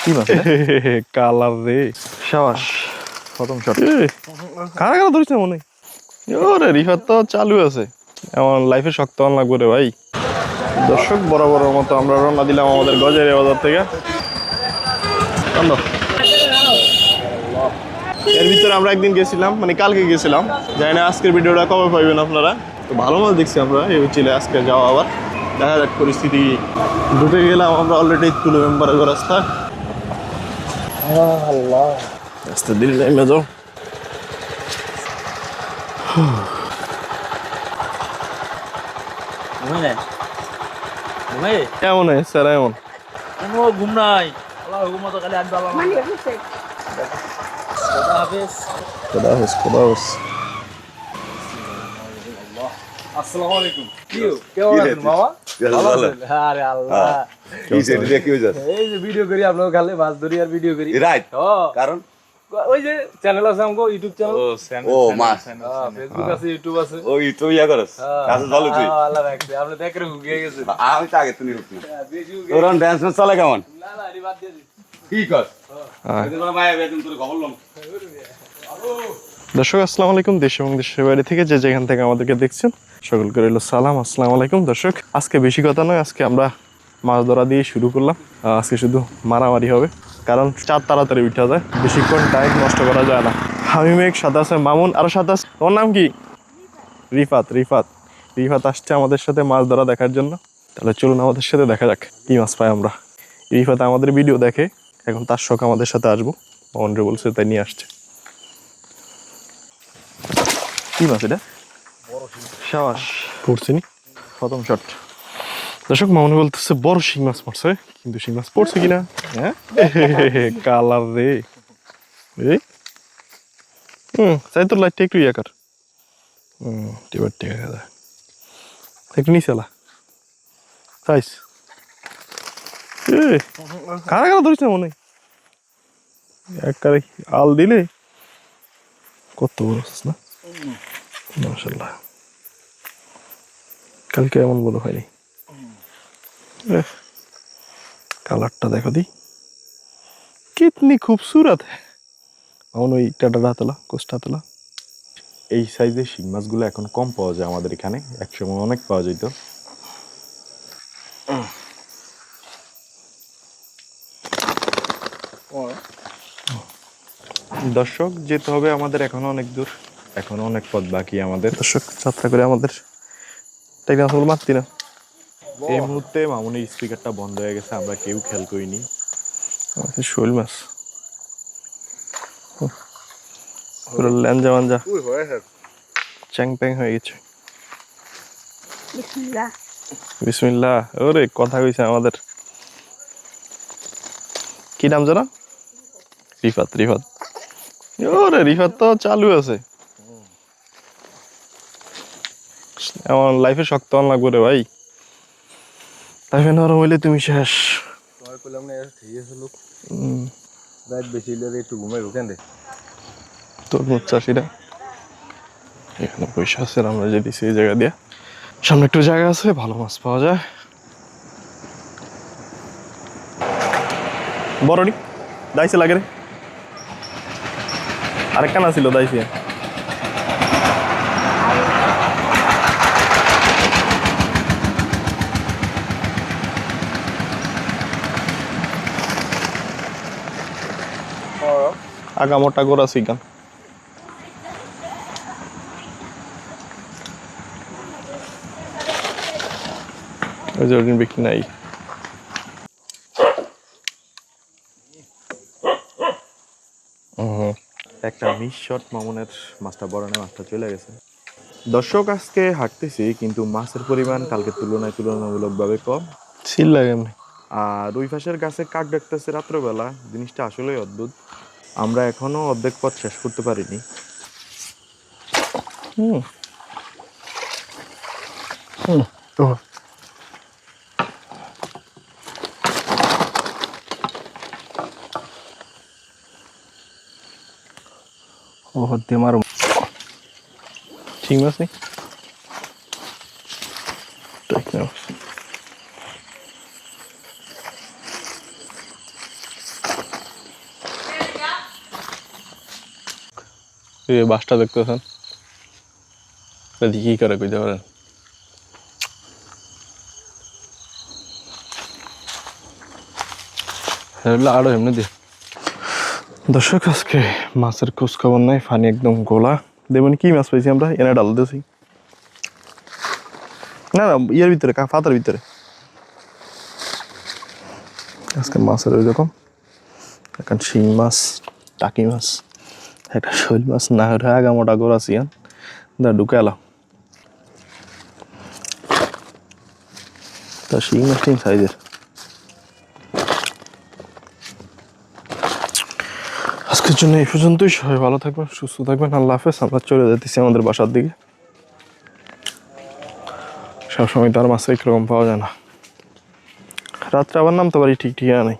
কি মাছ কালার রে সাবাস প্রথম শট কারা কারা ধরিস না মনে ওরে রিফাত তো চালু আছে এমন লাইফে শক্ত হন লাগবে রে ভাই দর্শক বরাবরের মতো আমরা রওনা দিলাম আমাদের গজের বাজার থেকে এর ভিতরে আমরা একদিন গেছিলাম মানে কালকে গেছিলাম জানি না আজকের ভিডিওটা কবে পাইবেন আপনারা তো ভালো মাছ দেখছি আমরা এই হচ্ছিল আজকে যাওয়া আবার দেখা যাক পরিস্থিতি ঢুকে গেলাম আমরা অলরেডি তুলো মেম্বারের রাস্তা আল্লাহ রাস্তা দিন নেমে যাও কেমন হয় স্যার এমন কোনো ঘুম নাই আল্লাহ হুকুম মতো খালি আনতে আল্লাহ খোদা হাফেজ খোদা হাফেজ খোদা হাফেজ আসসালামু আলাইকুম কেমন আছেন মামা ভালো আছেন আরে আল্লাহ এই যে এটা কি হইছে এই যে ভিডিও করি আপনার খালে মাছ ধরি আর ভিডিও করি রাইট কারণ ওই যে চ্যানেল আছে আমাগো ইউটিউব চ্যানেল ও মাস ফেসবুক আছে ইউটিউব আছে ও তো ইয়া করস কাজ ভালো তুই আল্লাহ রাখছে আপনি দেখরে হুগে গেছে আমি তো আগে তো নিরুপ না তোর ডান্স ম্যাচ চলে কেমন না না রিবাদ দিয়ে দি কি কর এদিন ভাই বেদিন তোর খবর লম দর্শক আসসালামু আলাইকুম দেশ এবং দেশের বাইরে থেকে যে যেখান থেকে আমাদেরকে দেখছেন সকলকে রইল সালাম আসসালামু আলাইকুম দর্শক আজকে বেশি কথা নয় আজকে আমরা মাছ ধরা দিয়ে শুরু করলাম আজকে শুধু মারামারি হবে কারণ চার তাড়াতাড়ি উঠা যায় বেশিক্ষণ টাইম নষ্ট করা যায় না আমি মেঘ সাথে আছে মামুন আরো সাথে আছে ওর নাম কি রিফাত রিফাত রিফাত আসছে আমাদের সাথে মাছ ধরা দেখার জন্য তাহলে চলুন আমাদের সাথে দেখা যাক কি মাছ পাই আমরা রিফাত আমাদের ভিডিও দেখে এখন তার শখ আমাদের সাথে আসবো মামুনরে বলছে তাই নিয়ে আসছে কি মাছ এটা সাবাস পড়ছিনি প্রথম শট দর্শক মামুনি বলতেছে বড় শিং মাছ পড়ছে কিন্তু শিং মাছ পড়ছে কিনা হ্যাঁ কালার রে চাই তোর লাইটটা একটু ইয়ে কর এবার ঠিক আছে একটু নিচে এলা চাইস কারা কারা ধরিস না মনে একবারে আল দিলে কত বড় না মাশাআল্লাহ কালকে এমন বড় হয়নি কালারটা দেখো দি কিতনি খুবসুরত এমন ওই টাটা তোলা কোষ্টা তোলা এই সাইজের শিং মাছগুলো এখন কম পাওয়া যায় আমাদের এখানে একসময় অনেক পাওয়া যেত দর্শক যেতে হবে আমাদের এখনো অনেক দূর এখনো অনেক পথ বাকি আমাদের দর্শক যাত্রা করে আমাদের টেকনাফল মারতি না এই মুহূর্তে মামুনের স্পিকারটা বন্ধ হয়ে গেছে আমরা কেউ খেয়াল করিনি শোল মাছ পুরো ল্যাঞ্জা মাঞ্জা চ্যাং প্যাং হয়ে গেছে বিসমিল্লাহ ওরে কথা কইছে আমাদের কি নাম জানো রিফাত রিফাত ওরে রিফাত তো চালু আছে এমন লাইফে শক্ত হন লাগবে রে ভাই লাইফে নরম হইলে তুমি শেষ তোমার কইলাম না ঠিক আছে লোক রাত বেশি হলে একটু ঘুমাই কেন রে তোর মোট চাষিরা এখানে পয়সা আছে আমরা যে দিছি এই জায়গা দিয়ে সামনে একটু জায়গা আছে ভালো মাছ পাওয়া যায় বড়নি দাইছে লাগে রে আরেকটা না ছিল দাইছে আগা মোটা গোড়া শিখান ওই যে ওদিন বিক্রি নাই একটা মিস শট মামুনের মাছটা বড় না মাছটা চলে গেছে দর্শক আজকে হাঁটতেছি কিন্তু মাছের পরিমাণ কালকে তুলনামূলকভাবে কম ছিল লাগে এমনি আর ওই পাশের গাছে কাক ডাকতেছে রাত্রবেলা জিনিসটা আসলেই অদ্ভুত আমরা এখনো অর্ধেক পথ শেষ করতে পারিনি ও হতে মারো ঠিক আছে ঠিক না এই যে বাসটা দেখতেছেন, কি করে কইতে পারেন? আরো এমনি দিয়ে দর্শক, আজকে মাছের খোঁজ খবর নাই, পানি একদম গোলা। দেখবেন কি মাছ পাইছি আমরা, এনে ডাল দিয়েছি না না ইয়ের ভিতরে, পাতার ভিতরে। আজকে মাছের ওই রকম এখন শিং মাছ, টাকি মাছ, একটা শৈল মাছ না হলে আগা মোটা গোড়া চিয়ান দা ঢুকে এলাম। তা শিং মাছ টিম সাইজের। আজকের জন্য এই পর্যন্তই। সবাই ভালো থাকবেন, সুস্থ থাকবেন, আল্লাহ হাফেজ। আমরা চলে যেতেছি আমাদের বাসার দিকে। সবসময় তো আর মাছ একরকম পাওয়া যায় না, রাত্রে আবার নামতে পারি ঠিক ঠিকানা নেই।